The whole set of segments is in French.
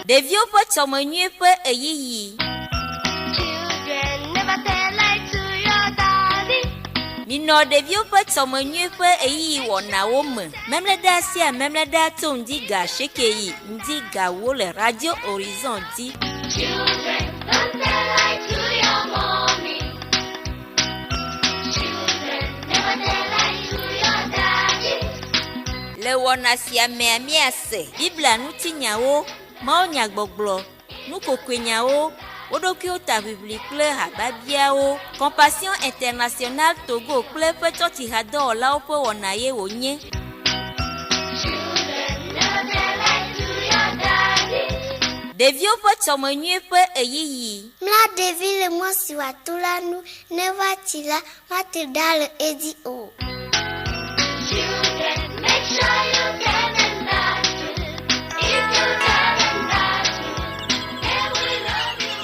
Devio ƒe tsɔmenyui ƒe eyiyi. Children, never tell lies to your daddy. Minɔ ɖeviwo ƒe tsɔmenyui ƒe eyiyi wɔnawo me. Memlɛda sia memlɛda to ŋdi ga shekeyi ŋdi gawo le Radio Horizon dzi. Children, don't tell lies to your mommy. Children, never tell lies to your daddy. Le wɔna sia mea míase Biblia ŋutinyawo, mawunyagbɔgblɔ, nukokoenyawo, woɖokuiwo ta ʋiʋli kple hababiawo. Compassion International Togo kple eƒe tsɔtsihadɔwɔlawo ƒe wɔna ye wònye. Children, never tell lies to your daddy. Ɖeviwo ƒe tsɔmenyui ƒe eyiyi. Mla ɖevi le mɔ si wòato la nu ne va tsi la mate ɖa le edzi o. Children, make sure you tell them that truth. If you tell them that truth, they will love you.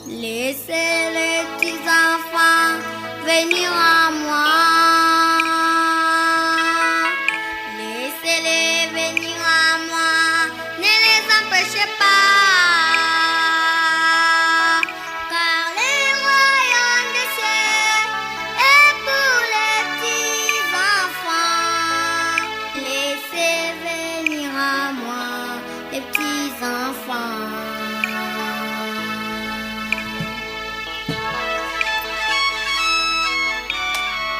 Laissez les petits enfants venir à moi. Laissez-les venir à moi. Ne les empêchez pas. Car les royaumes des cieux est pour les petits enfants. Laissez venir à moi les petits enfants.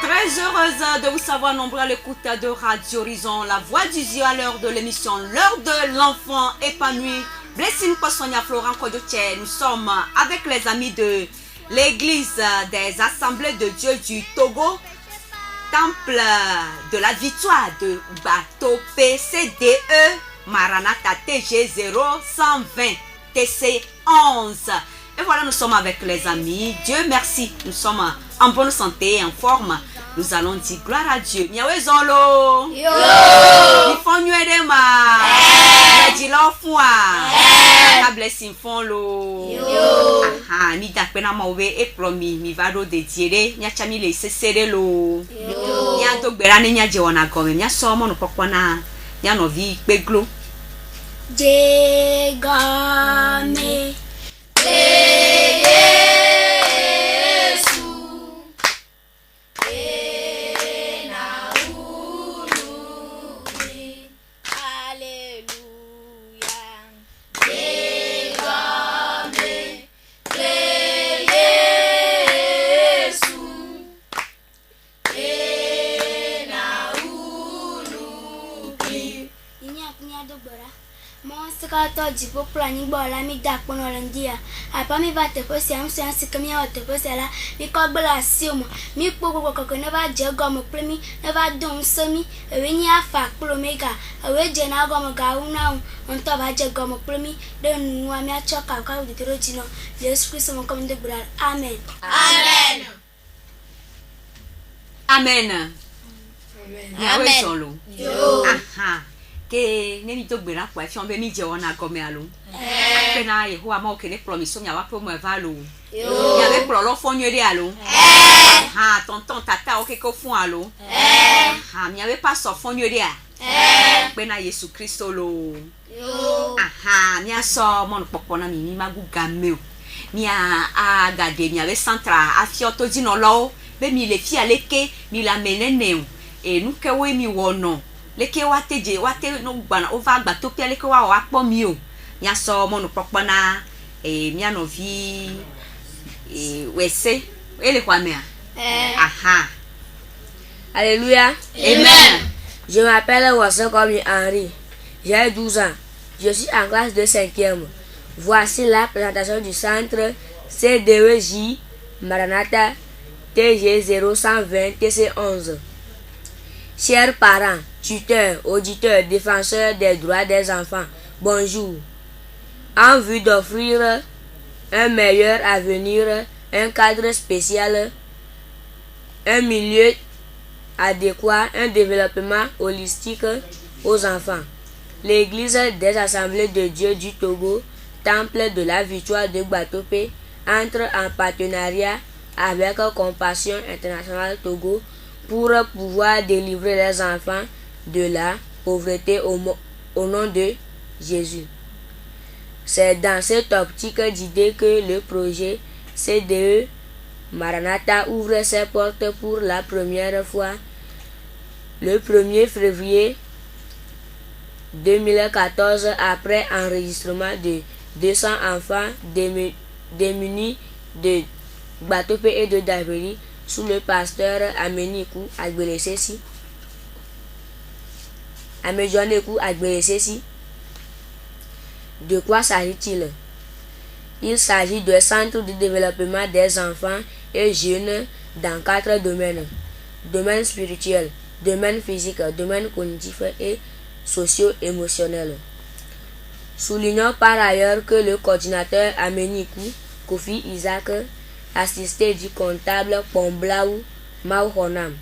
Très heureuse de vous savoir nombreux à l'écoute de Radio Horizon, la voix du Dieu à l'heure de l'émission, l'heure de l'enfant épanoui. Blessing Posonia Florent Kodoche, nous sommes avec les amis de l'église des assemblées de Dieu du Togo, temple de la victoire de Bato PCDE, Maranatha TG 0120 TC 11. Et voilà, nous sommes avec les amis. Dieu merci, nous sommes en bonne santé et en forme. Nous allons dire gloire à Dieu. Miawe zolo. Yo. Ifon nuede ma. Yadi lo fwa. La blessing fon lo. Yo. Aha, mi dakpe na mawe e promi mi vado de diere. Nya chami le sesere lo. Yo. Nya to gbera ne nya je wona gome. Nya so mo no pokwana. Nya no vi peglo. Je game. Kata jipo plani bola mi dak pono landia apa mi va te posi am so ansi kami a te posi la mi ko gbla siom mi kpoko koko ne va je gomo premi ne va don semi e ni afa kplo mega e je na gomo ga una on to va je gomo premi de nu ami a choka ka de terojino Jesus Christ mo kom de bra amen Amen. Amen. Amen. Amen. Yo. Aha. Que ne mi to gbera kwa fi on be mi je wona gome alo pe na Yehowa ma o kele promise nya wa pro mo eva lo ya be pro lo fon yere alo ha tonton tata o ke ko fun alo ha mi ave pa so fon yere a pe na Yesu Kristo lo aha mi aso mo no popo na mi magu game o mi a gade mi ave centra a fi oto di no lo be mi le fi aleke mi la menene o e nu ke we mi wono leke wateje wate no gbana over gba to pia leke wa po mi o nya so mo no popona mi anovi wese ele kwa me aha Alléluia. Amen. Je m'appelle Wasson comme Henri. J'ai 12 ans. Je suis en classe de 5e. Voici la présentation du centre CDEJ Maranatha TG 0120 TC11. Chers parents, tuteurs, auditeurs, défenseurs des droits des enfants, bonjour. En vue d'offrir un meilleur avenir, un cadre spécial, un milieu adéquat, un développement holistique aux enfants, l'Église des Assemblées de Dieu du Togo, Temple de la Victoire de Gbatope entre en partenariat avec Compassion Internationale Togo pour pouvoir délivrer les enfants de la pauvreté au nom de Jésus. C'est dans cette optique d'idée que le projet CDE Maranatha ouvre ses portes pour la première fois le 1er février 2014 après enregistrement de 200 enfants démunis de Gbatope et de Daveri sous le pasteur Amenikou Agbelesesi. De quoi s'agit-il? Il s'agit de centres de développement des enfants et jeunes dans 4 domaines. Domaine spirituel, domaine physique, domaine cognitif et socio-émotionnel. Soulignons par ailleurs que le coordinateur Amenikou Kofi Isaac, assisté du comptable Pomblaou Mauhonam,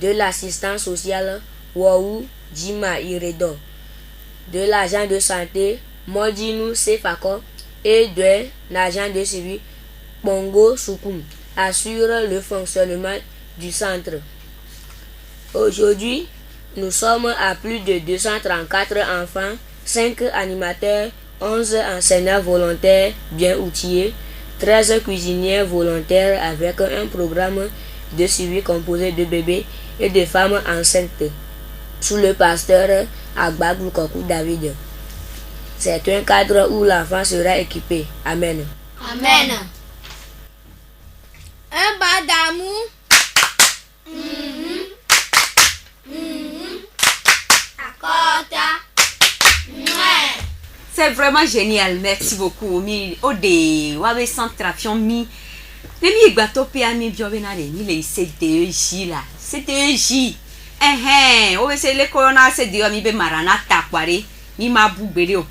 de l'assistant social Wou Jima Iredo, de l'agent de santé Modinu Sefako et de l'agent de suivi Pongo Soukoum assure le fonctionnement du centre. Aujourd'hui, nous sommes à plus de 234 enfants, 5 animateurs, 11 enseignants volontaires bien outillés, 13 cuisiniers volontaires avec un programme de suivi composé de bébés et de femmes enceintes sous le pasteur Agbagou Kokou David. C'est un cadre où l'enfant sera équipé. Amen. Amen. Un bas d'amour. Akota. C'est vraiment génial, merci beaucoup. Mi ode wawe centration mi. Nemi Gbatope ami biobena de mi le CDEJ là. CDEJ. O se le corona CDE mi be Maranatha kware. Mi ma bugbere o.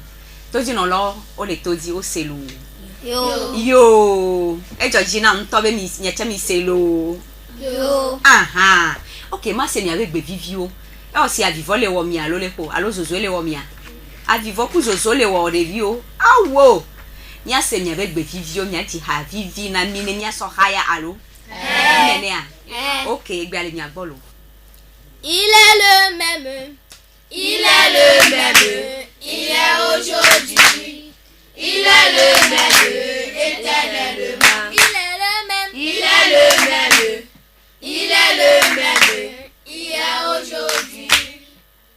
Toji no lo o le toji o selu. Yo. E joji na nto be mi nyeche mi selu. Yo. OK, ma se mi avec be vivio. E o si avivo le wo mi alo le ko, alo zozo le wo mi a. Avivo ku zozo le wo de vio. Awo. Nya se mi avec be vivio mi ati ha vivi na mi ne nya so haya alo. Nene a. OK, gbe ale mi agbolo. Il est le même. Il est le même. Il est aujourd'hui. Il est le même. Éternellement. Il est le même. Il est le même. Il est le même. Il est aujourd'hui.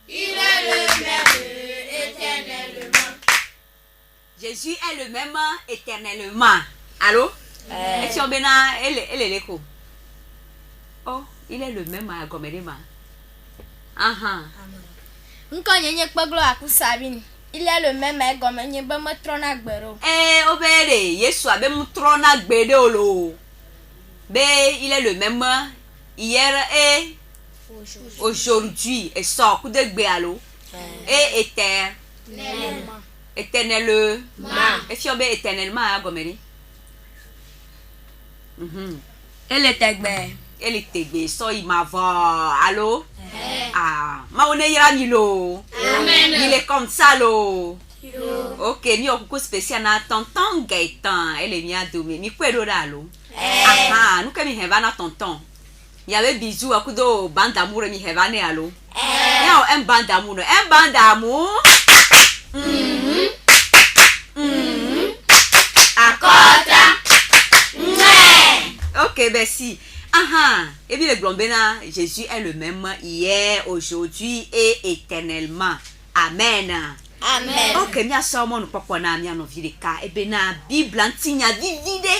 Il est le même. Éternellement. Jésus est le même éternellement. Allô? Est-ce qu'on bena elle est l'écho? Oh, il est le même à Gomerema. Nkonyenye kpeglo akusabini. Il est le même à Gomenye bama trona gbero. Obere, Yesu abe mutrona gbede olo. Be, il est le même hier et aujourd'hui et sort coup de gbéalo. Et éternellement. Et si on be éternellement à Gomeri. Elle est agbe. Elle était gbé, so il m'a va. Allô? Ma on est yamilo. Amen. Il est comme ça lo. OK, mi okuko spécial na tonton Gaëtan, elle est mi adome, mi kwedo dalo. Nous que mi heva na tonton. Il y avait bisous akudo bande d'amour mi heva ne alo. Ya un bande d'amour, un bande d'amour. Akota. OK, merci. Et bien le glombena, Jésus est le même hier, aujourd'hui et éternellement. Amen. Amen. OK, mi asomo no papa na mi anovile ka ebe na Bible antinya vivide.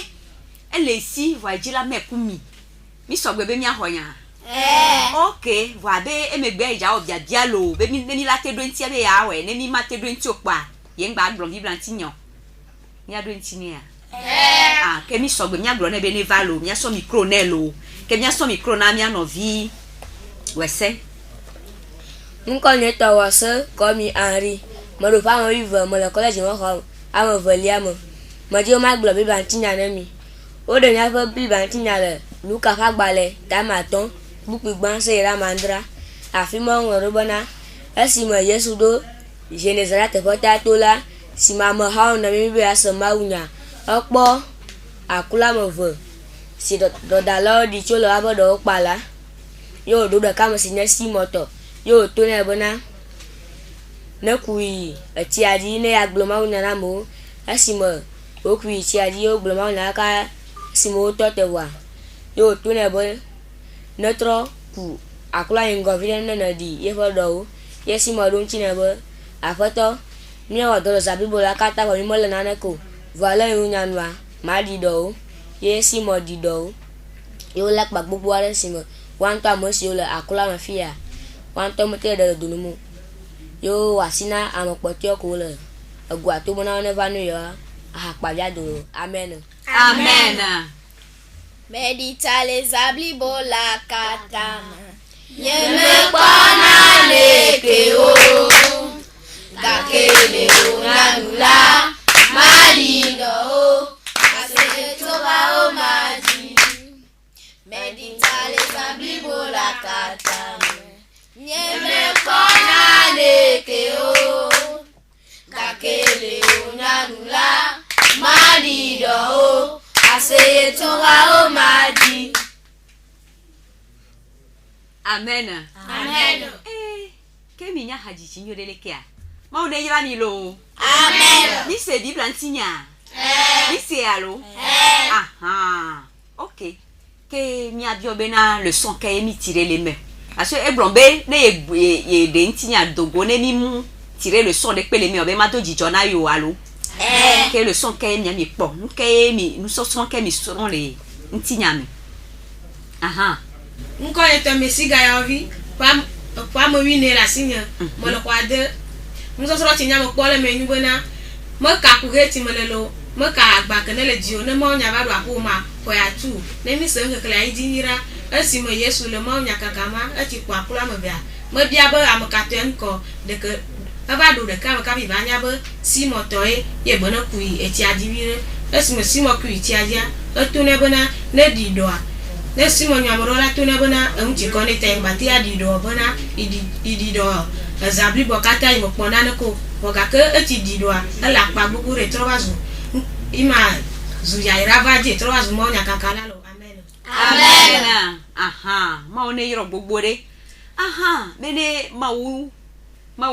Elle est ici, voyez la mekumi. Mi so gbebe mi ahonya. OK, voa be emegbe ja obia bialo, be mi la tedo ntia be ya we, ne mi ma tedo nti okpa. Ye ngba gbon Bible antinyo. Mi ado ntini ya. Que mi so gbe mi agro na be ne valo, mi aso micro nelo. Que mi aso micro na mi anovi. Wese. Nkonye tawase komi Henri. Mo do pa mo vive mo le collège mo ho. A mo velia mo. Mo di o ma glo Bible antinya na mi. O de nya fo Bible antinya le. Luka fa gbale, tamaton, bupi gbanse ramandra. Afi mo ngoro bona. Esi mo Yesu do Genesaret fota tola si mama hao na mi be asema unya okpo akula mo ve si do dalo di cholo abodo pala yo do da kama si na si moto yo to na bona na kui ati adi ne agloma unya na mo asimo o kui ti adi yo gloma unya ka simo to te wa yo to na bona netro ku akula ingo vile na di ye fodo ye si mo don china bo afoto mi o do zabibo la kata ko mi mo le na ne ko vala unya nwa ma di do ye si mo di do yo lak bak bu ara si mo wan to mo si yo la akula ma fia wan to mo te de dunu mo yo wasina amopoti ko le agwa to mo na ne va nu yo a pa ya do amen. Amen. Medita les ablibola katama. Yeme kwana nekeo. Kakele unanula. Malindo. Asetoba o maji. Medita les ablibola katama. Yeme kwana nekeo. Kakele unanula. Malindo. Asetoba o maji. Amen. Amen. Kemi nya haji chinyole lekia. Ma one yira mi lo. Amen. Ni se Bible antinya. Ni se alo. Aha. OK. Ke mi abio bena le son ke mi tirer les mains. Parce que eblombe ne ye de ntinya dogo ne mi mu tirer le son de pele mi obe ma to jijona yo alo. Que le son ke mi mi po. Nous sommes ke mi seront les ntinya mi. Aha. Nko to mesi ga ya vi pa mo wi ne la sinya mo lo kwa de mo so ro ti nya mo po le me ni bona mo ka ku he ti mo le lo mo ka agba kan le ji o ne mo nya ba do apo ma ko ya tu ne mi se nke kla yi dinira esi mo Yesu le mo nya kakama e ti kwa kula mo bia mo bia ba am ka ten ko de ke ba do de ka bi ba nya ba si mo to ye bona ku e ti adivire esi mo si mo ku ti adia e tu ne bona ne di do a ne simon nyamorola tuna bona unti kone te mbati adi do bona idi do zabli bokata imo pona ne ko bokake eti di do ala pa buku retrovazu ima zuya irava je retrovazu mo nya kakala lo amen. Amen. Aha, ma one yiro gbogbo re. Aha, mene ma wu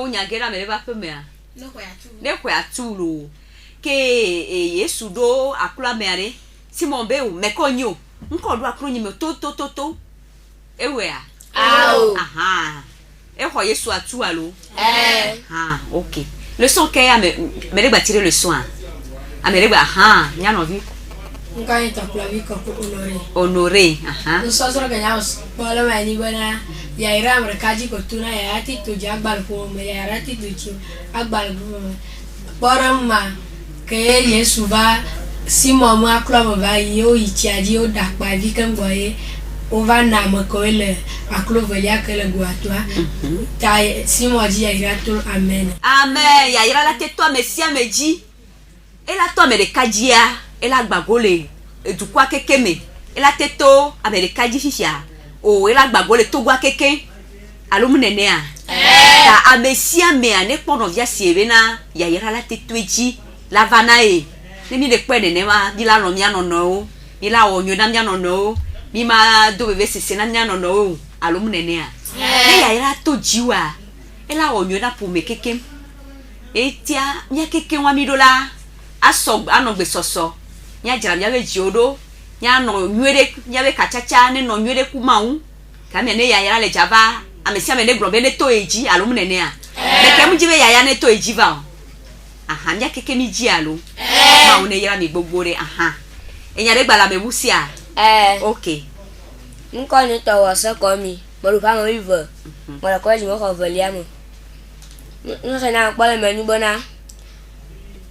nyagera mere ba pe me a. No ko ya tu. Ne ko ya tu lo. Ke Yesu do akula mere. Simon be o mekonyo. Nko do akro nyime to ewe a Ao. aha e ko Yesu atu alo OK le son ke a me gba tirer le son a me gba aha nya no vi Nka yi ta plavi ko honoré aha no so so ga nyaos polo ma ni bona ya ira amrikaji ko tuna ya ti to jagbal ko me ya rati to chi agbal ko boram ma ke Yesu ba si mo mo aklo mo ba yo ichiaji o da pa vi kan boye o va na mo ko le aklo velia ke le guatwa ta si mo ji ya ira to amen. Amen ya ira la te to mesia meji e la to me de kajia e la gbagole e du kwa keke me e la te to ame de kaji fifia o e la gbagole to gwa keke alo mu nene a ta amesia me ane pono via siebe na ya ira la te to eji la vana e ne mi de kwene ne ma di la no mi anono mi la onyo na mi anono mi ma do bebe sese na mi anono alo mu nene a ne ya ira to jiwa e la onyo na pu me keke etia nya keke wa mi do la aso anogbe soso nya jara mi abe jiodo nya no nwere nya be kachacha ne no nwere kumawu ka me ne ya ira le jaba amesia me ne gro be ne to eji alo mu nene a me ke mu jibe ya ne to eji va aha nya keke mi ji alo ma one yira mi gbogbo re aha enya re gbala me busia OK nko ni to wo se ko mi mo lu pa mo vive mo la ko ji mo ko velia mo no se na pa le me ni bona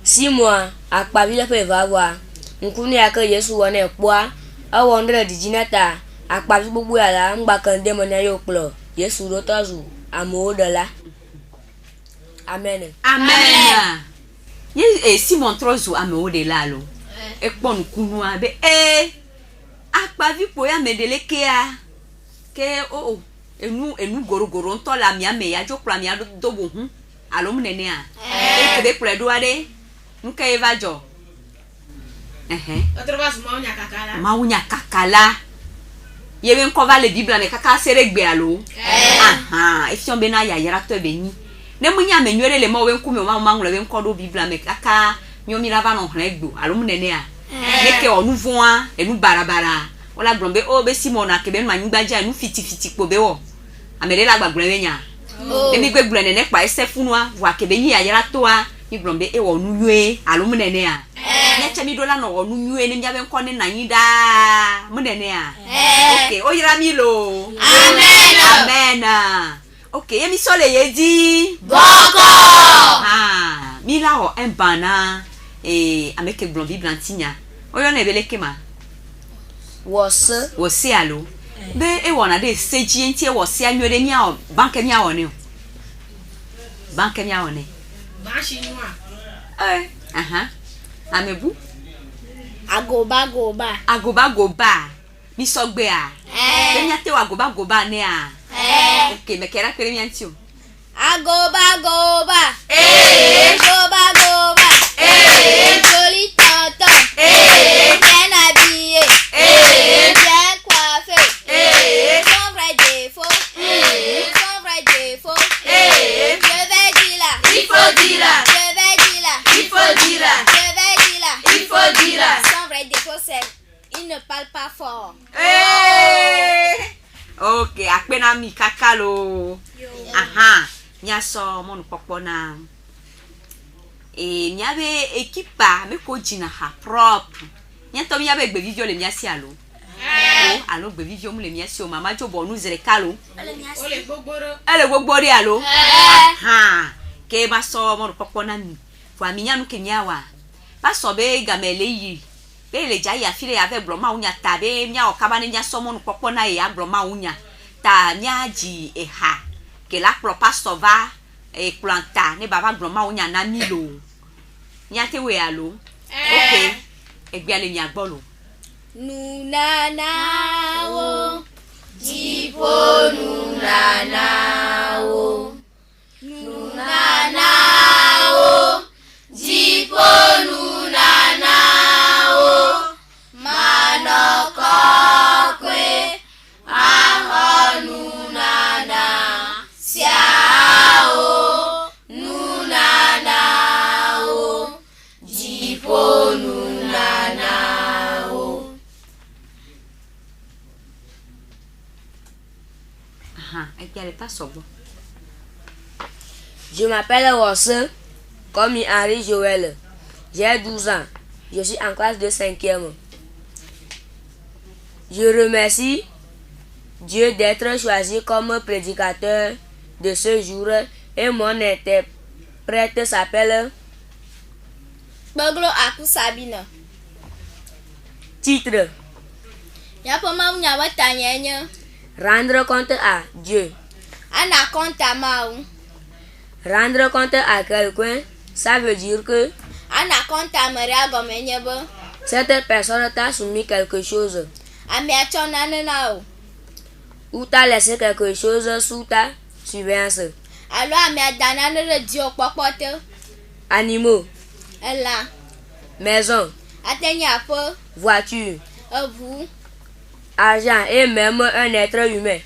6 mois akpa bi le fe va wa nkuni aka Yesu wo na epo a 100 jinata akpa bi gbogbo ala ngba kan de mo na yo plo Yesu ro tozu amo dola amen. Amen. Ye Simon trozo ame o de la lo. E pon kunu abe akpa vi po ya medele ke a ke enu gorogoro nto la mi ame ya jokra mi ado dobo hu alo mu nene a e kebe pledo ade Nuka eva jo. Otro vas maunya kakala. Maunya kakala. Yewe nkova le Bible ne kaka seregbe alo. Efion bena ya yera to beni. Ne munya menwere le ma we nkume o ma ngule we nkodo Bible me kaka nyomi lava no hregbo alo munene a. Neke onu voa enu barabara. Ola grombe o be Simona ke be ma ngbaja enu fiti po be wo. Amere la gbagbre wenya. Emi gbegbure ne pa esefunu a wa ke be yi ayera to a ni grombe e wo nu yue alo munene a. Nyacha mi dola no onu yue ni nyabe nkone na yin da munene a. Okay, oyira mi lo. Amen. Okay, yemi sole yedi. Boko. Mila o embana ameke blon Bible antinya. Oyo na ebeleke ma. Wose alo. Be e wona de seji enti e wose anwere mi a banka mi a wone. Banka mi a wone. Ba shinwa. Amebu. Agoba. Mi sogbe a. Be nya te wa agoba ne a. Okay, me kera kwere mi antio. Agoba. Goba. Joli tonton. Bien habillé. Bien coiffé. Son vrai défaut. Je vais dire là. Il faut dire là. Je vais dire là. Il faut dire là. Je vais dire là. Il faut dire là. Son vrai défaut, c'est il ne parle pas fort. Okay, akpena mi kakalo. Nya so monu popona. Nyabe ekipa me ko jina ha propre. Nya to nyabe gbe vivio le miasi alo. Alo gbe vivio mu le miasi o mama jo bonu zere kalo. Ole gbogboro. Ele gbogbori alo. Ke ba so monu popona mi. Fwa mi nya nu ke nyawa. Ba so be gamele yi. Be le jaya file ave bloma unya tabe nya okabane nya so monu popona e abloma unya. Ta nya ji ha. Que la pastor va et planta ne baba gloma unya na milo nyate we alo okay egbe ale nya gbolo Nunanawo Jipo nunanawo Jipo nunanawo Manokokwe Aho nunana Siao nunanao Jipo nunanao. Je m'appelle Rosse, comme Henri Joël. J'ai 12 ans. Je suis en classe de 5e. Je remercie Dieu d'être choisi comme prédicateur de ce jour et mon interprète s'appelle Baglo aku Sabina. Titre: Yapo mau nyawa tanyanya. Rendre compte à Dieu. Ana konta mau. Rendre compte à quelqu'un, ça veut dire que Ana konta maria gomenye bo. cette personne t'a soumis quelque chose Ami achona nao. ou t'a laissé quelque chose sous ta surveillance. Alo ami adana ne dio popote. Animaux, Ela. maison, Atenya po. voiture, Avu. argent et même un être humain.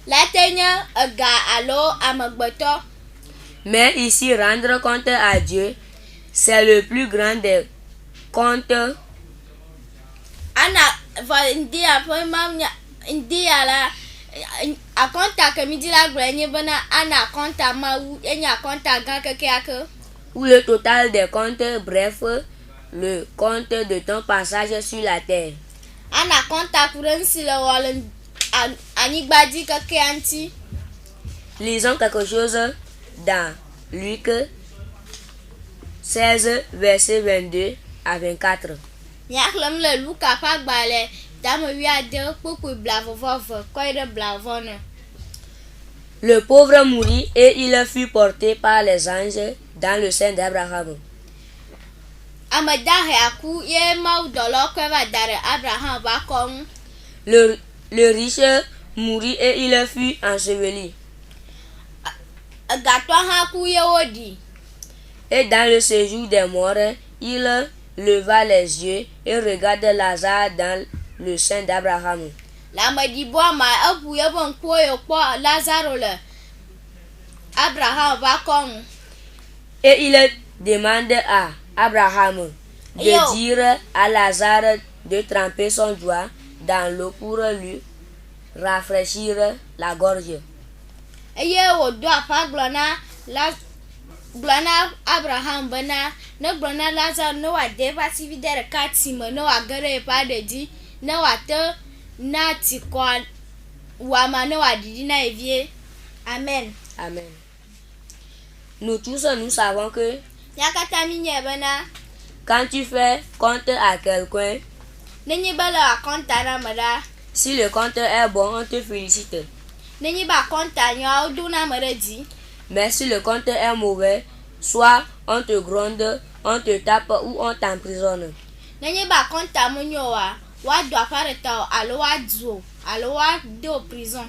Latenya aga alo amagboto. Mais ici, rendre compte à Dieu, c'est le plus grand des comptes. Ana va india po mamnya india la a konta ke midi la grenye bana ana konta mau enya konta ga keke ake. Ou le total des comptes, bref, le compte de ton passage sur la terre. Ana konta kurensi le walen anigbadi keke anti. Lisons quelque chose dans Luc 16, verset 22 à 24. Nyaklam le luka pa gbale dame wi ade popo blavovov koide blavone. Le pauvre mourut et il fut porté par les anges dans le sein d'Abraham. Amadahe aku ye mau dolo kweva dare Abraham ba kon. Le riche mourut et il fut enseveli. Gato ha ku ye wodi. Et dans le séjour des morts, il leva les yeux et regarda Lazare dans le sein d'Abraham. Le ameɖibɔ ma eʋu yeƒe ŋkuwo ye kpɔ Lazaro le Abraham ƒe akɔnu. Et il demande à Abraham de Yo. dire à Lazare de tremper son doigt dans l'eau pour lui rafraîchir la gorge. Eye wòdo aƒa gblɔ na Abraham bena ne gblɔ na Lazaro ne wòade eƒe asivi ɖe ɖeka tsi me ne wòage ɖe eƒe aɖe dzi ne wòate na tsikɔ wɔama ne wòaɖiɖi na ye vie. Amen. Amen. Nous tous, nous savons que Mía katã mínyɛ bena quand tu fais compte à quelqu'un, nenye be le akɔnta na ame ɖa, si le compte est bon, on te félicite. nenye be akɔnta nyɔa wodo na ame ɖe dzi. Mais si le compte est mauvais, soit on te gronde, on te tape ou on t'emprisonne. Nenye be akɔnta menyo oa, woado aƒa ɖe ta o alo woadu o alo woade o prison.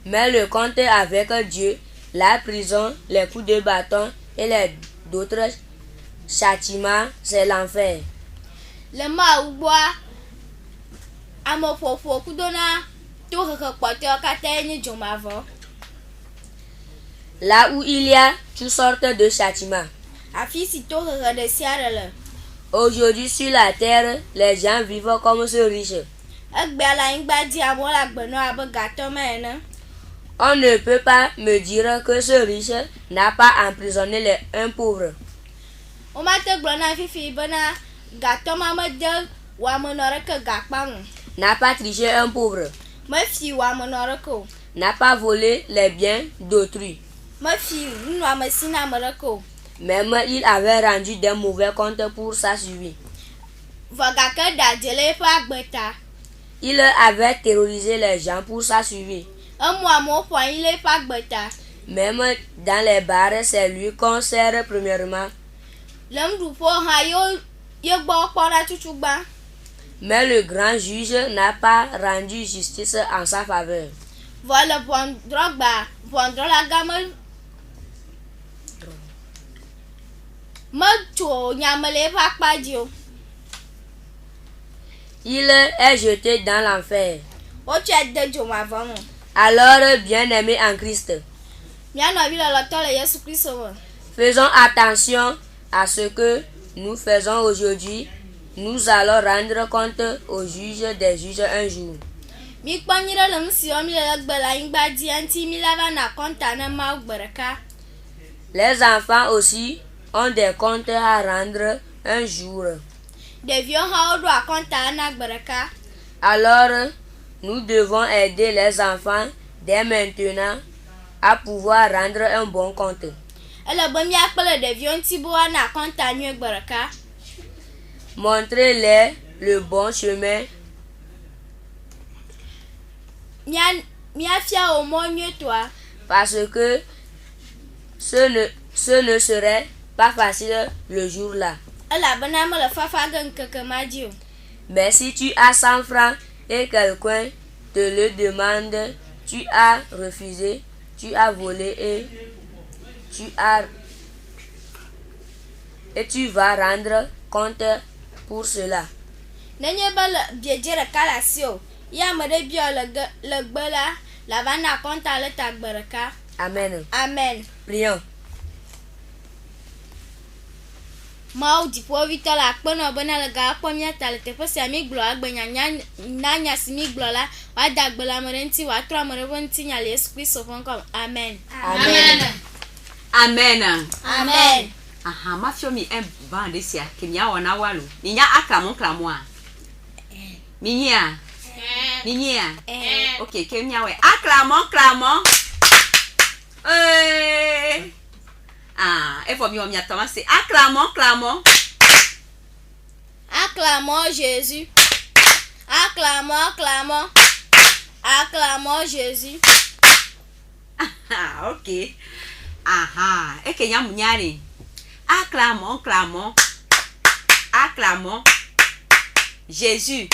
Mais le compte avec Dieu, la prison, les coups de bâton et les d'autres châtiments, c'est l'enfer. Le Mawu gbɔa, ameƒoƒo kudo na tohehe kpɔtɔewo katã nye dzomavɔ. Là où il y a toutes sortes de châtiments. Afi si tohehe ɖe sia ɖe le. Aujourd'hui sur la terre, les gens vivent comme ce riche. Egbea le anyigba dzi amewo le agbenɔ abe gatɔme ene. On ne peut pas me dire que ce riche n'a pas emprisonné un pauvre. Womate gblɔ na fifi bena gatɔma mede wɔamenɔ ɖeke gakpa ŋu. N'a pas triché un pauvre. Mefi wɔamenɔ ɖeke o. N'a pas volé les biens d'autrui. Mefi nunɔamesi na ame ɖeke o. Même il avait rendu des mauvais comptes pour sa survie. Vɔ gake ɖe adze le eƒe agbe ta. Il avait terrorisé les gens pour sa survie. Emu amewo ƒo anyi le eƒe agbe ta. Même dans les bars, c'est lui qu'on sert premièrement. Le nuɖuƒewo hã ye gbɔ kpɔna tutugbã. Mais le grand juge n'a pas rendu justice en sa faveur. Vɔ le ʋɔnudrɔ̃gba, ʋɔnudrɔ̃laga metso nyame le eƒe akpa dzi o. Il est jeté dans l'enfer. Wotsɔe de dzomavɔ me. Alors, bien-aimés en Christ, Mía nɔvi lɔlɔtɔ le Yesu Kristo me. faisons attention à ce que nous faisons aujourd'hui. Nous allons rendre compte au juge des juges un jour. Mikpɔ nyi ɖe le nu siwo mi le gbe le anyigba dzi ŋuti mi la va na kɔnta ne Mawu gbe ɖeka. Les enfants aussi ont des comptes à rendre un jour. Ɖeviwo hã woɖo akɔnta na gbe ɖeka. Alors, nous devons aider les enfants dès maintenant à pouvoir rendre un bon compte. Ele be míakpe le ɖeviwo ŋuti be woana akɔnta nyuie gbe ɖeka. Montrez-les le bon chemin. Míafia wo mɔ nyuietɔa. Parce que ce ne serait pas facile le jour-là. Elabena mele fafa ge ŋkeke ma dzi o. Mais si tu as 100 francs et quelqu'un te le demande, tu as refusé, tu as volé et tu vas rendre compte pour cela. Nenye be le biedze ɖeka le asi o, ye ame ɖe biɔ le gbe la, la va na akɔnta le ta gbe ɖeka. Amen. Amen. Prions. Mawu dziƒoʋĩtɔ le akpenɔ bena le ga kpɔ mía ta le teƒe sia mi gblɔ agbe na nya si mi gblɔ la woada gbe le ame ɖe ŋuti woatrɔ ame ɖe ƒe ŋuti nya le Yesu Kristo ƒe ŋkɔ me. Amen. Amen. Amen. Amen. Aha, ma fio mi un ban de sia ke mia wana walo. Ni nya aklamoa. Mi nya. Ni nya. OK, ke mia we aklamon. Ah, et faut mi mia toma c'est acclamons. Acclamons Jésus. Acclamons. Acclamons Jésus. Ah, OK. Aha, et que nya munyari. Acclamons. Jésus.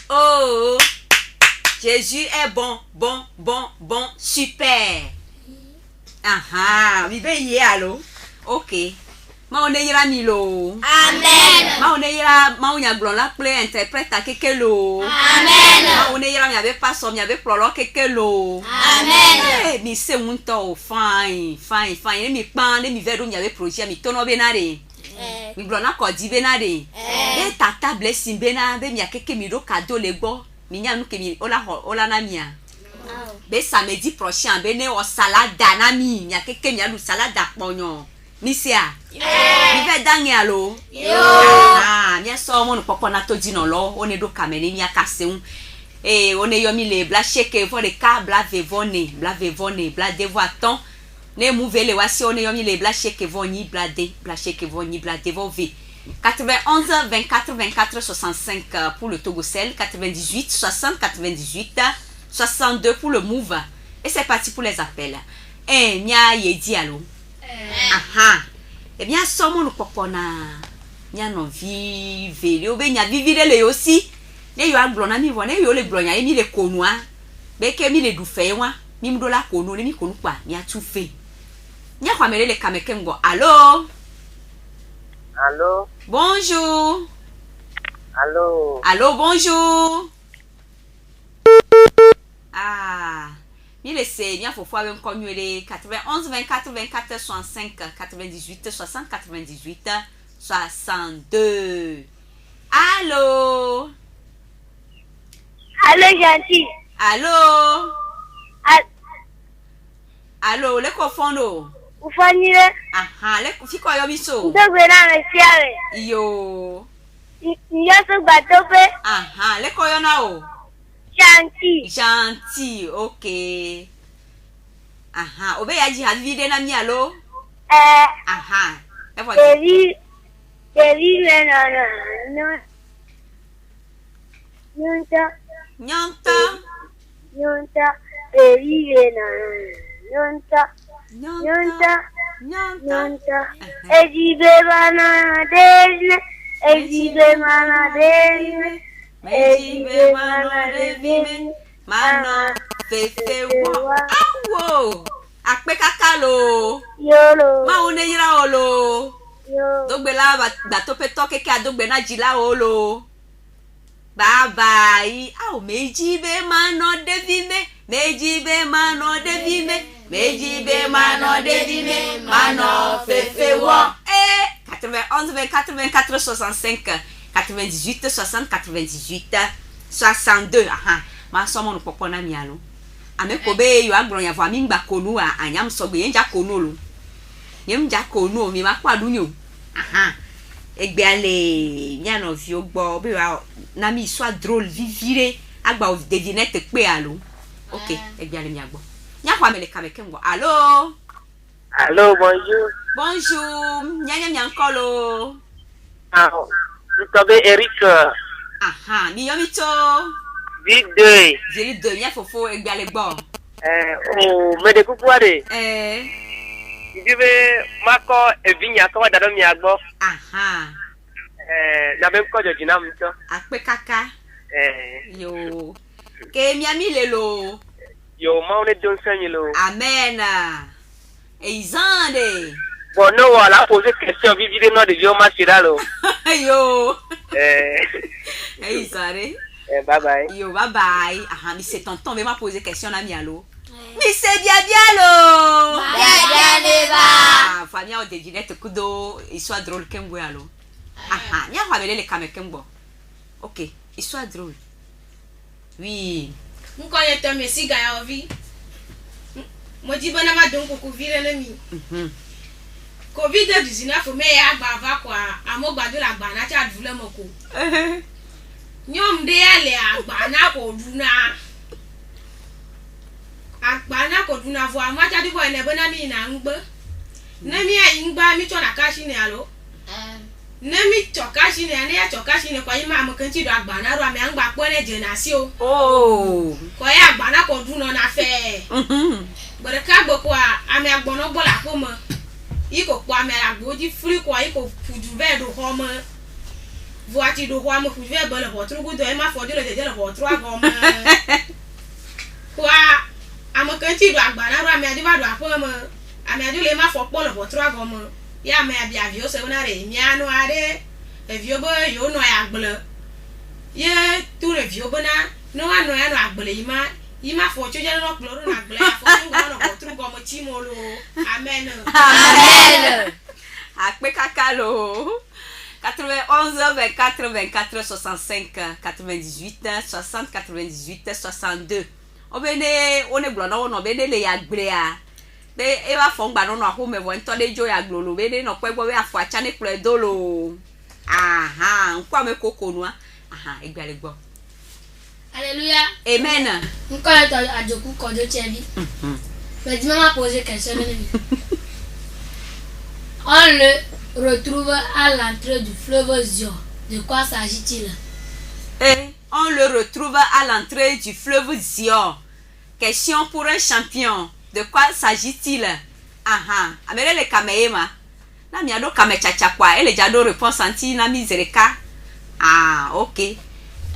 Oh. Jésus est bon, super. Aha, mi be ye alo. Ok. Ma on yira mi lo. Amen. Ma on yira ma on ya glon la ple interprète keke lo. Amen. Ma on yira mi ave paso mi ave plolo keke lo. Amen. Mi se munto fine. Mi pan mi vedo mi ave projet mi tono benare. Mi glon na ko di benare. Be tata blessing bena be mi akeke mi do cadeau le gbo. Mi nya nu ke mi ola na mia. Be samedi prochain be ne o salada na mi akeke mi alu salada ponyo. Misia. Mi ve dangi alo. Mi so mo no popo na to di no lo, one do kamene mi akase un. One yo mi le bla shake for the car bla vevone, bla devo attend. Ne mouvele wasi one yo mi le bla shake voni bla shake voni bla devo v. 91 24 24 65 pour le Togocel, 98 60 98 62 pour le Move. Et c'est parti pour les appels. Nya yedi alo. Aha. Eh bien, somme nous popona. Nya no vivre. Obe nya vivre le aussi. Ne yo aglona mi vona yo le blonya mi le konua. Be ke mi le du fe wa. Mi mdo la kono le mi konu kwa mi atu fe. Nya kwa mele le kameke ngo. Allô? Allô? Bonjour. Allô? Allô, bonjour. Ah. Il essaie bien faut faire un connuélé 91 24 24 65 98 60 98 62. Allô? Allô, gentil. Allô? Allô, le kofondo. Ufanyire. Aha, le fiko yo miso. Ndogwe na mesiawe. Yo. Nyoso gbatope. Aha, le koyo na o. Gentil. Gentil, ok. Aha, obe ya ji havide na mi alo. Aha. E fo. Devi no. Nyonta. Devi no. Nyonta. Ejibe mana desne. Mejibe mano devime. Mano fefe wo. Awo. Akpe kakalo. Yolo. Ma one yira olo. Yo. Dogbe la ba tope to keke adogbe na jila olo. Bye bye. Aw mejibe mano devime. Mejibe mano devime. Mejibe mano devime. Mano fefe wo. 91 24 24 65 98 60 98 62. Aha. Ma somo no popo na mi alo. Ame kobe yo agbron ya vo ami ngba konu a anyam sogbe yenja konu lo. Yem ja konu mi ma kwadu nyo. Aha. Egbe ale nya no vi ogbo be wa na mi so drôle vivire agba of devinette pe alo. OK, egbe ale mi agbo. Nya kwa mele kameke ngo. Allô? Allô, bonjour. Bonjour. Nya mi ankolo. Ah, vous savez Eric. Aha, mi yomi to. Vide. Jeli de nya fofo egbe ale gbo. Me de kukuade. Eh. Mako evinya kwa dado mi agbo. Aha. Na be ko jo jinam to. Akpe kaka. Yo. Ke mi ami lelo. Yo ma on don sanilo. Amen. Eizande. Bon no wala poser question vivre no de yo ma siralo. Yo. Eizare. Eizare. Bye bye. Yo, bye bye. Ah, mais c'est tonton, mais m'a posé question à mi allo. Mais c'est bien lo. Ah, famille on devinette kudo, histoire drôle kembo allo. Ah, nya kwa bele le kamekembo. OK, histoire drôle. Oui. Nko yete mesi ga ya ovi. Mo di bana ma don ko vire na mi. COVID-19 me ya gba va kwa amogbado la gba na cha dule moko. Nyom de ale agba na ko duna. Agba na ko duna vo ama cha di boy ne bona mi na ngbe. Na mi ayi ngba mi cho na kashi ne alo. Na mi cho kashi ne ya cho kashi ne kwa ima mo kan ti do agba na ro ami angba po ne je na si o. Oh. Ko ya agba na ko duna na fe. Bere ka gbo kwa ami agbo no bola ko mo. Iko kwa me agbo ji free kwa iko fuju be do ho mo. Voati do ho mo fuju be bole ho tru go do e ma fo de le ho tru ago mo. Kwa amo kan ti do agba na ro ami adi ba do apo mo. ame adu le ma fɔ kpɔ le ʋɔtrua gɔme ya ame abi aviwo se wona ɖe mianɔ aɖe eviwo be yewo nɔ agble ye tu le viwo bena ne woanɔ ya nɔ agble yi ma fɔ tso dze nɔ kplɔ ɖo nɔ agble ya fɔ tso nɔ ʋɔtru gɔme tsi mo lo amen. Amen. Akpe kaka lo. 91 24 24 65 98 60 98 62. Obene one gblɔna wo nɔ be ne le yagblia be e va fɔ ŋgba nɔnɔ aƒome vɔ ŋutɔ ɖe dzo yagblo be ne nɔ kpɔ egbɔ be afɔ atsa ne kplɔe do lo. Aha, ŋkɔame koko nua. Aha, egbia le gbɔ. Alléluia. Amen. Encore à Djokou Kodo Tchevi. Mais dis-moi m'a posé question. On le retrouve à l'entrée du fleuve Zion. De quoi s'agit-il? Et on le retrouve à l'entrée du fleuve Zion. Question pour un champion. De quoi s'agit-il? Aha. Amele le kameyema. Na miado kame chacha kwa. Ele jado réponse anti na mizereka. Ah, ok.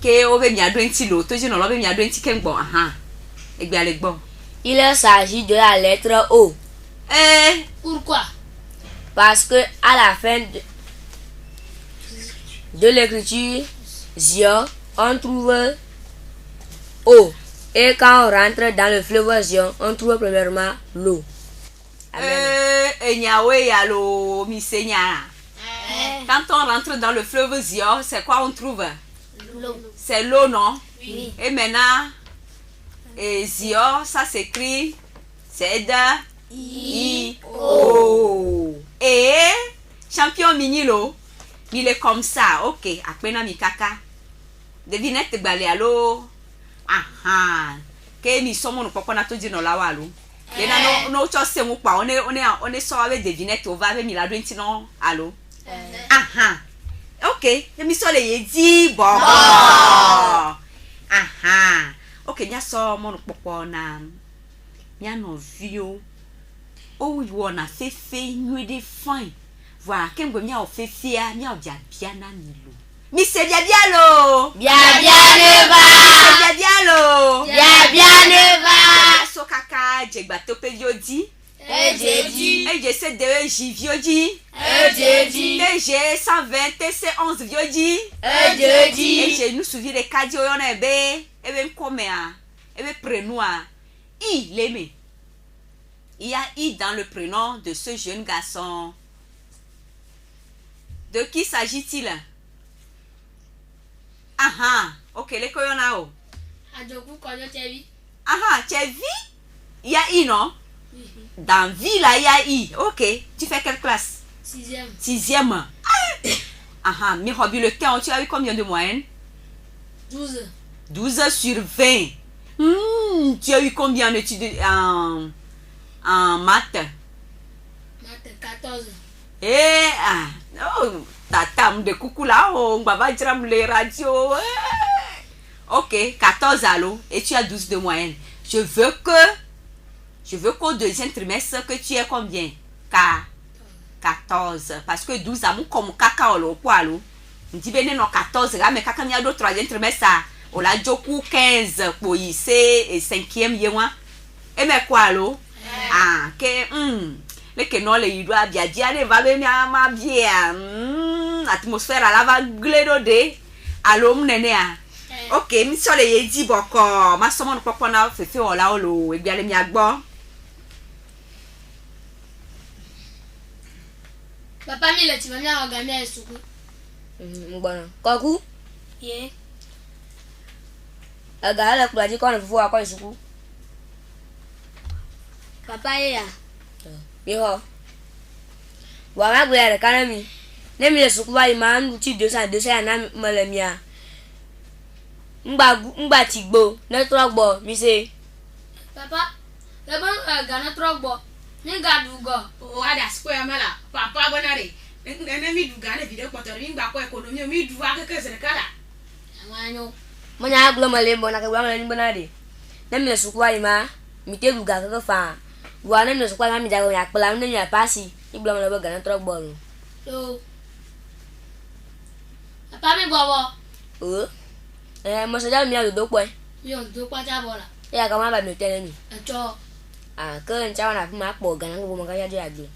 Que ove miado enti lo. Toji no lobe miado enti kengbo. Aha. Egbe ale gbo. Il s'agit de la lettre O. Pourquoi? Parce que à la fin de l'écriture Zion, on trouve O. Et quand on rentre dans le fleuve Zion, on trouve premièrement l'eau. Amen. Quand on rentre dans le fleuve Zion, c'est quoi on trouve? L'eau. C'est l'eau, non? Oui. Et maintenant, Zion, ça s'écrit Z-I-O. Et champion Minilo, il est comme ça. Ok, après mi kaka. Devinette balealo. Aha. Que mi sommes nous papa na to di no la walu. Et na no cho se mu pa on est so avec devinette on va avec mi la do ntino allo. Aha. Ok, mi so le yedi bo. Aha. Ok, nya so mo no papa na. Nya no vio. Oh, you wanna fefe nous des fins. Voilà, qu'est-ce que mia fefe a mia bien na milo. Mi se bien lo. Bien ne va. Bien lo. Bien ne va. So kaka jegba to pe yodi. Jeudi. Et je sais de jiviodi. Jeudi. TG 120 TC 11 viodi. Jeudi. Et je nous souviens des cadio yon ebe comme a. Ebe prenoa. I l'aimer. Il y a I dans le prénom de ce jeune garçon. De qui s'agit-il? Aha, ok, les koyonao. Adjoku Kodo Tchevi. Aha, tu as vu? Il y a I, non? Dans vie, là, il y a I. Ok, tu fais quelle classe? 6e. 6e. Aha, mais Roby, le temps, tu as eu combien de moyenne? 12. 12 sur 20. Tu as eu combien d'études en maths? Maths 14. Eh, oh, tatam de coucou là, on va dire les radios. Ok, 14 allo, et tu as 12 de moyenne. Je veux qu'au deuxième trimestre, que tu aies combien? 14. Parce que 12 amour comme cacao, le poil. On dit bien non 14, là, mais quand il y a d'autres troisième trimestre, on a joku 15 pour ici et 5e, yéwa. Et mais quoi, l'eau? Ah, que, les que non, les doigts bien dire, les va bien, ma bien, atmosphère à la va glédo de, à l'homme néné. Ok, mi so le ye di boko, ma somo no popo na fefe ola olo, e biale mi agbo. Papa mi le ti mami a ogami a suku. Mbona. Koku? Ye. Aga la kula di ko na fufu akọ isuku. Papa ye ya. Biho. Wa ma gbe re kana mi. Ne mi le suku ba ima ndu ti 200 na malemia. Mba tigbo ne trogbo mi se. Papa, le bon gana trogbo. Ni gadugo. O ada square mala. Papa bonare. Ene mi du gana video potor mi ngba ko economy mi du akeke serekala. Amanyo. Mo nya glo mo le mo na ke wa mo ni bonade. Ne mi le suku wa ima mi te duga ke fa. Wa ne mi le suku wa mi jago ya pela ne ya pasi. Igbo mo le gana trogbo lo. Yo. Papa mi bobo. Mo se ja mi a do po e. Yo do kwa ja bola. E aga ma ba mi tele ni. Echo. Ah, que ncha wana fu ma po gan ngo mo ga ya agbe.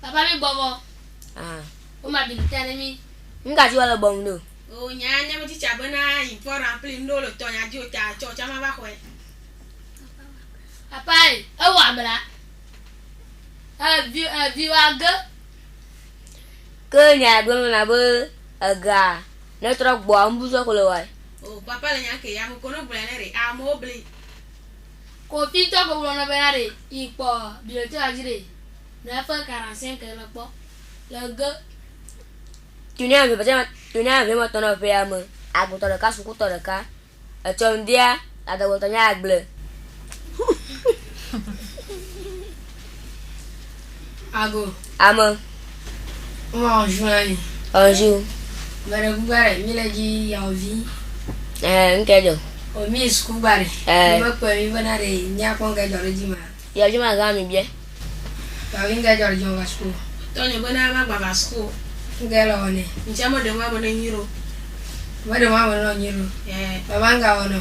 Papa mi bobo. Ah, O ma bi tane mi. nga ji wala bom no. O nya nya mo ti cha bana yin for rempli ndo lo to nya di o ta cho cha ma ba ko e. Papa e wa bla. Vi wa ga. Que nya do na be aga. Ne tro gbo ambu so ko le wa. O papa le nya ke ya mo kono bla ne re a mo bli. Ko pi to ko wona be na re ipo bi o ti ajire. Na fa 45 le po. Le ga. Tu n'as vraiment ton affaire me. A go to le ka su ku to le ka. E chon dia a da go to nya agble. Ago. Amo. Moi, juin. Un jour. Bare kubare mi la ji ya ovi. Nkejo. O mi sku bare. Ma ko mi bana re nya ko ga jore ji ma. Ya juma ga mi bien. Ba wi ga jore jo ga sku. To nya bana ma ba school. Ga la one. Ncha mo de ma bana nyiro. Ba de ma no nyiro. Ba manga wono.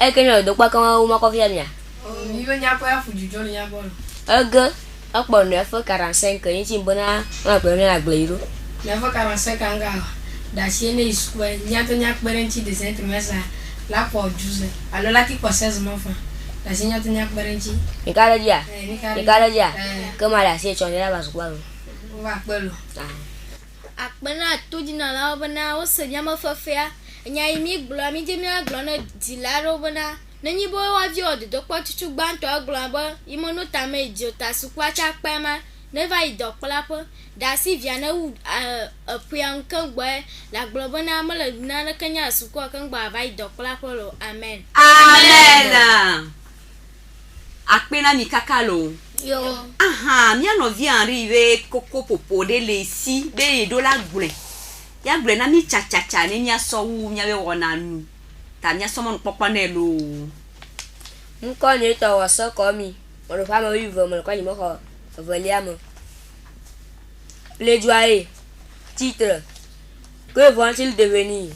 E kenyo do pa kan o ma ko fi amia. O mi be nya ko ya fuju jo nya bo. Ege. Akpo no fa 45 yin ti bona ma pe ni agble iro. Na fa 45 anga. Da si ne sku nya to nya parenti de centre mesa. La po 12. Alors là qui ko 16 mois fa. Da si nya to nya parenti. Ni kala dia. Ni Ni kala dia. Ke ma la si chon la ba su kwa. Wa pelo. Akpena to dina la bana o se nya ma fa fea. Nya imi glo mi je mi glo na dilaro bana. Na nyi bo wa vi o de po tutu gbanto glo ba. Imo no ta me ji o ta su kwa cha pa ma. Ne va i do pla po. Da si via na u puan kan gbe la glo bana ma la na kanya su kwa kan gba va i do pla po lo. Amen. Amen. Akpena mi kakalo. Yo. Aha, mi ano vi arrive koko popo de le si be do la gble. Ya gble na mi cha cha cha ni mi aso wu mi awe wona nu. Ta mi aso mo popo na lo. Nko ni to wa so ko mi. Mo ro fa mo wi vo mo ko ni mo ko voliamo. Plaidoyer. Titre. Que vont-ils devenir?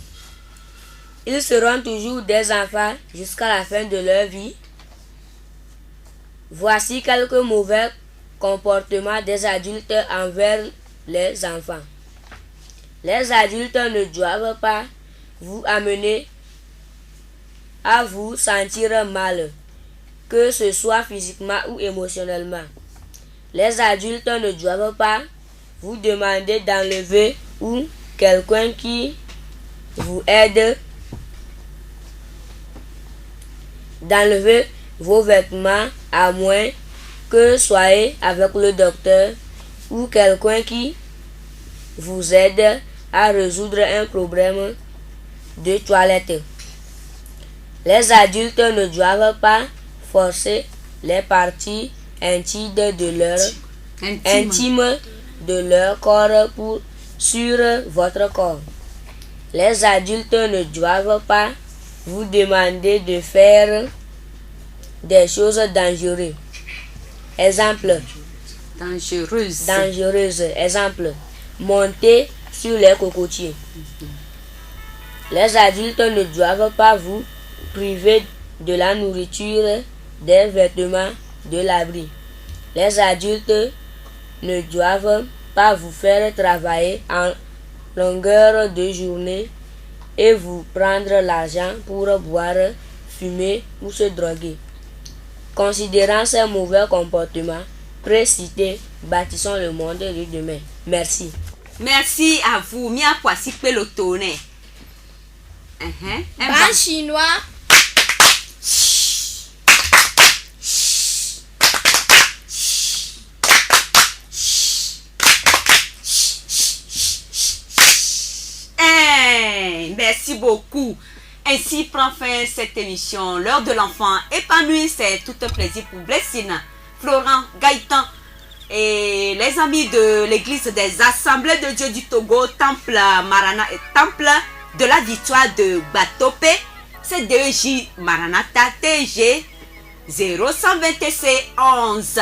Ils seront toujours des enfants jusqu'à la fin de leur vie. Voici quelques mauvais comportements des adultes envers les enfants. Les adultes ne doivent pas vous amener à vous sentir mal, que ce soit physiquement ou émotionnellement. Les adultes ne doivent pas vous demander d'enlever ou quelqu'un qui vous aide d'enlever vos vêtements à moins que soyez avec le docteur ou quelqu'un qui vous aide à résoudre un problème de toilette. Les adultes ne doivent pas forcer les parties intimes de leur corps sur votre corps. Les adultes ne doivent pas vous demander de faire des choses dangereuses. Exemple. Dangereuses. Exemple. Monter sur les cocotiers. Les adultes ne doivent pas vous priver de la nourriture, des vêtements, de l'abri. Les adultes ne doivent pas vous faire travailler en longueur de journée et vous prendre l'argent pour boire, fumer ou se droguer. Considérant ces mauvais comportements précités, bâtissons le monde de demain. Merci. Merci à vous. Mi a poisi pelotone. Ban chinois. Merci beaucoup. Ainsi prend fin cette émission. L'heure de l'enfant épanoui, c'est tout un plaisir pour Blessine, Florent, Gaëtan et les amis de l'église des Assemblées de Dieu du Togo, Temple Marana et Temple de la Victoire de Batopé. C'est DEJ Maranatha TG 0120C11.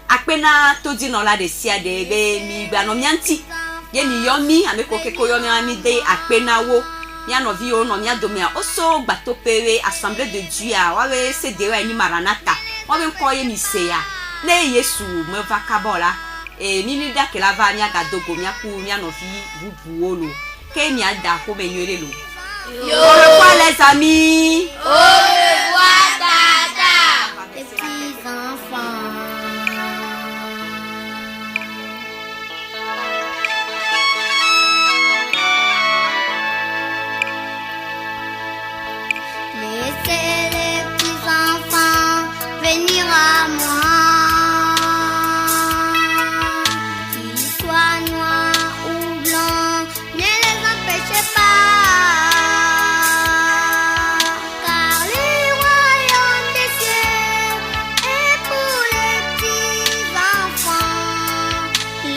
Akpena todi no la de sia de mi banomianti. Ye mi yomi ameko keko yomi ami de akpena wo. mia novi o no mia domia oso gbato pewe assemblée de Dieu a wawe se dewa ni maranata wawe nko ye misea na Yesu me va kabola e mini da ke la va mia gadogo mia ku mia novi bubu olo ke mia da ko me yele lo. Au revoir les amis.